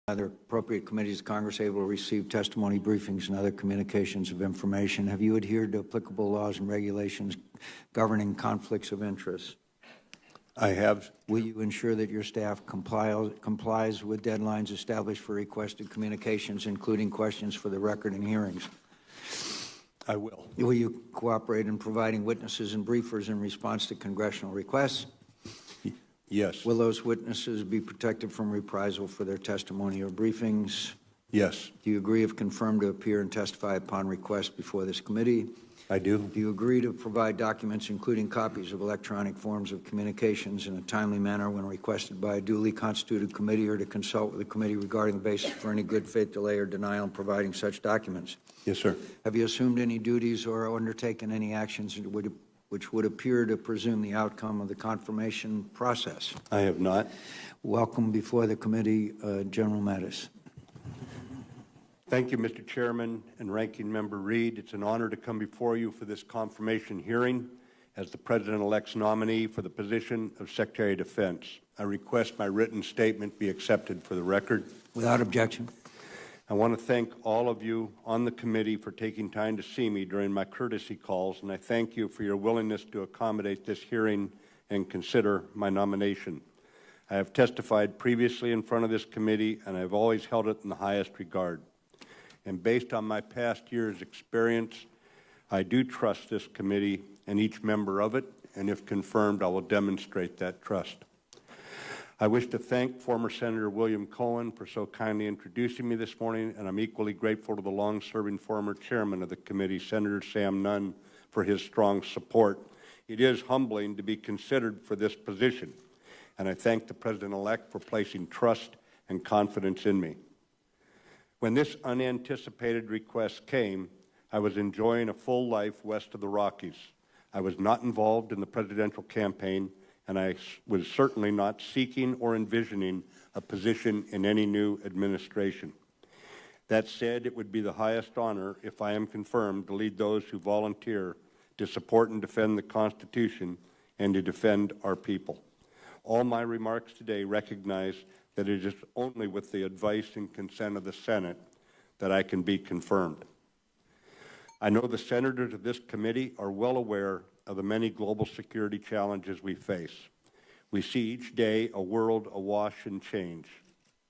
other appropriate committees of Congress able to receive testimony, briefings, and other communications of information? Have you adhered to applicable laws and regulations governing conflicts of interest? I have. Will you ensure that your staff complies with deadlines established for requested communications, including questions for the record and hearings? I will. Will you cooperate in providing witnesses and briefers in response to congressional requests? Yes. Will those witnesses be protected from reprisal for their testimony or briefings? Yes. Do you agree, if confirmed, to appear and testify upon request before this committee? I do. Do you agree to provide documents, including copies of electronic forms of communications, in a timely manner when requested by a duly constituted committee, or to consult with the committee regarding the basis for any good faith delay or denial in providing such documents? Yes, sir. Have you assumed any duties or undertaken any actions which would appear to presume the outcome of the confirmation process? I have not. Welcome before the committee, General Mattis. Thank you, Mr. Chairman and Ranking Member Reed. It's an honor to come before you for this confirmation hearing as the President-elect's nominee for the position of Secretary of Defense. I request my written statement be accepted for the record. Without objection. I want to thank all of you on the committee for taking time to see me during my courtesy calls, and I thank you for your willingness to accommodate this hearing and consider my nomination. I have testified previously in front of this committee, and I've always held it in the highest regard. And based on my past year's experience, I do trust this committee and each member of it, and if confirmed, I will demonstrate that trust. I wish to thank former Senator William Cohen for so kindly introducing me this morning, and I'm equally grateful to the long-serving former chairman of the committee, Senator Sam Nunn, for his strong support. It is humbling to be considered for this position, and I thank the President-elect for placing trust and confidence in me. When this unanticipated request came, I was enjoying a full life west of the Rockies. I was not involved in the presidential campaign, and I was certainly not seeking or envisioning a position in any new administration. That said, it would be the highest honor, if I am confirmed, to lead those who volunteer to support and defend the Constitution and to defend our people. All my remarks today recognize that it is only with the advice and consent of the Senate that I can be confirmed. I know the senators of this committee are well aware of the many global security challenges we face. We see each day a world awash in change.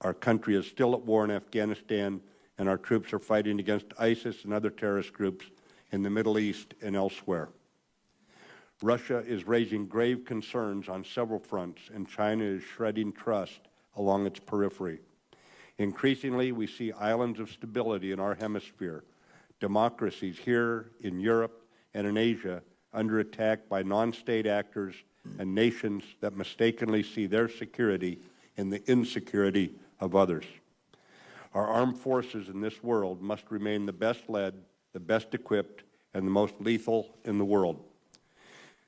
Our country is still at war in Afghanistan, and our troops are fighting against ISIS and other terrorist groups in the Middle East and elsewhere. Russia is raising grave concerns on several fronts, and China is shredding trust along its periphery. Increasingly, we see islands of stability in our hemisphere, democracies here in Europe and in Asia under attack by non-state actors and nations that mistakenly see their security in the insecurity of others. Our armed forces in this world must remain the best led, the best equipped, and the most lethal in the world.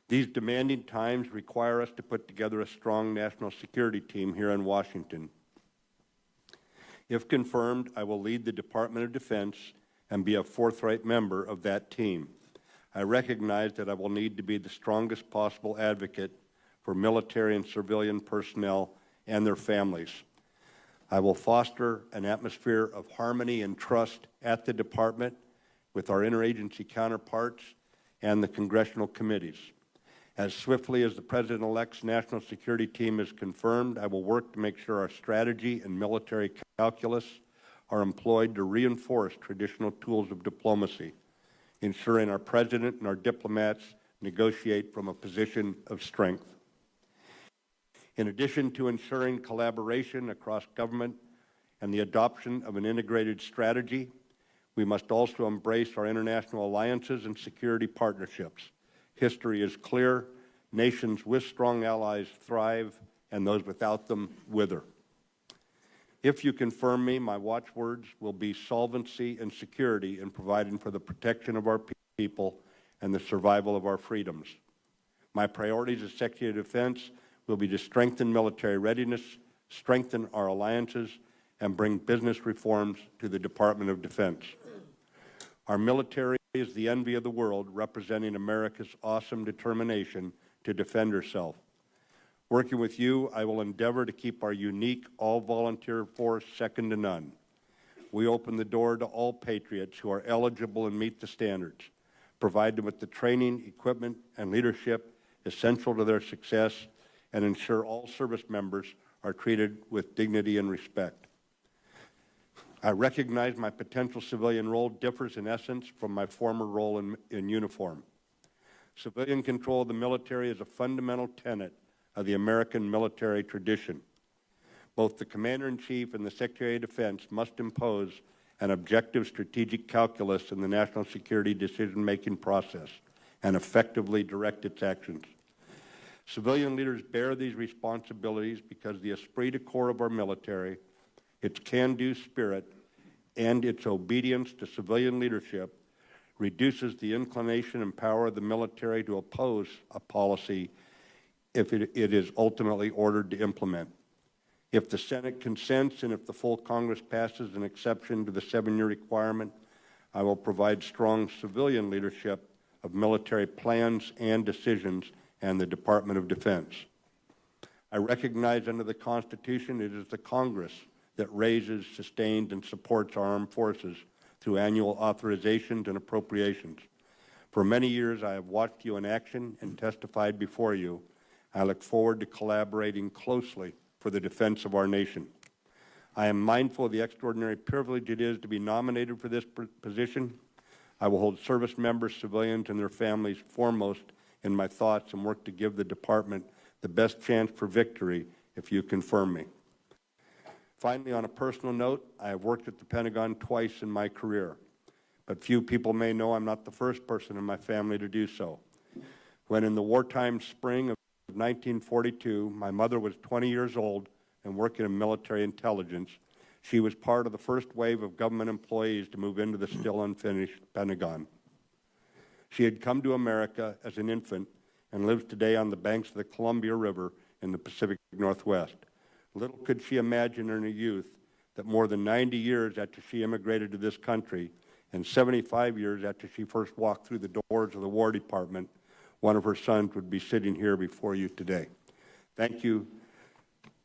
These demanding times require us to put together a strong national security team here in Washington. If confirmed, I will lead the Department of Defense and be a forthright member of that team. I recognize that I will need to be the strongest possible advocate for military and civilian personnel and their families. I will foster an atmosphere of harmony and trust at the department with our interagency counterparts and the congressional committees. As swiftly as the President-elect's national security team is confirmed, I will work to make sure our strategy and military calculus are employed to reinforce traditional tools of diplomacy, ensuring our President and our diplomats negotiate from a position of strength. In addition to ensuring collaboration across government and the adoption of an integrated strategy, we must also embrace our international alliances and security partnerships. History is clear. Nations with strong allies thrive, and those without them wither. If you confirm me, my watchwords will be solvency and security in providing for the protection of our people and the survival of our freedoms. My priorities as Secretary of Defense will be to strengthen military readiness, strengthen our alliances, and bring business reforms to the Department of Defense. Our military is the envy of the world, representing America's awesome determination to defend herself. Working with you, I will endeavor to keep our unique all-volunteer force second to none. We open the door to all patriots who are eligible and meet the standards, provide them with the training, equipment, and leadership essential to their success, and ensure all service members are treated with dignity and respect. I recognize my potential civilian role differs in essence from my former role in uniform. Civilian control of the military is a fundamental tenet of the American military tradition. Both the Commander-in-Chief and the Secretary of Defense must impose an objective strategic calculus in the national security decision-making process and effectively direct its actions. Civilian leaders bear these responsibilities because the esprit de corps of our military, its can-do spirit, and its obedience to civilian leadership reduces the inclination and power of the military to oppose a policy if it is ultimately ordered to implement. If the Senate consents and if the full Congress passes an exception to the 7-year requirement, I will provide strong civilian leadership of military plans and decisions and the Department of Defense. I recognize under the Constitution it is the Congress that raises, sustains, and supports our armed forces through annual authorizations and appropriations. For many years, I have watched you in action and testified before you. I look forward to collaborating closely for the defense of our nation. I am mindful of the extraordinary privilege it is to be nominated for this position. I will hold service members, civilians, and their families foremost in my thoughts and work to give the Department the best chance for victory if you confirm me. Finally, on a personal note, I have worked at the Pentagon twice in my career, but few people may know I'm not the first person in my family to do so. When in the wartime spring of 1942, my mother was 20 years old and working in military intelligence, she was part of the first wave of government employees to move into the still unfinished Pentagon. She had come to America as an infant and lives today on the banks of the Columbia River in the Pacific Northwest. Little could she imagine in her youth that more than 90 years after she immigrated to this country and 75 years after she first walked through the doors of the War Department, one of her sons would be sitting here before you today. Thank you.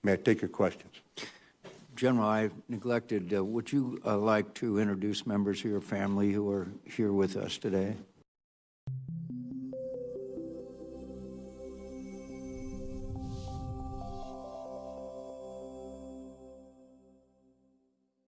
May I take your questions? General, I neglected, would you like to introduce members of your family who are here with us today?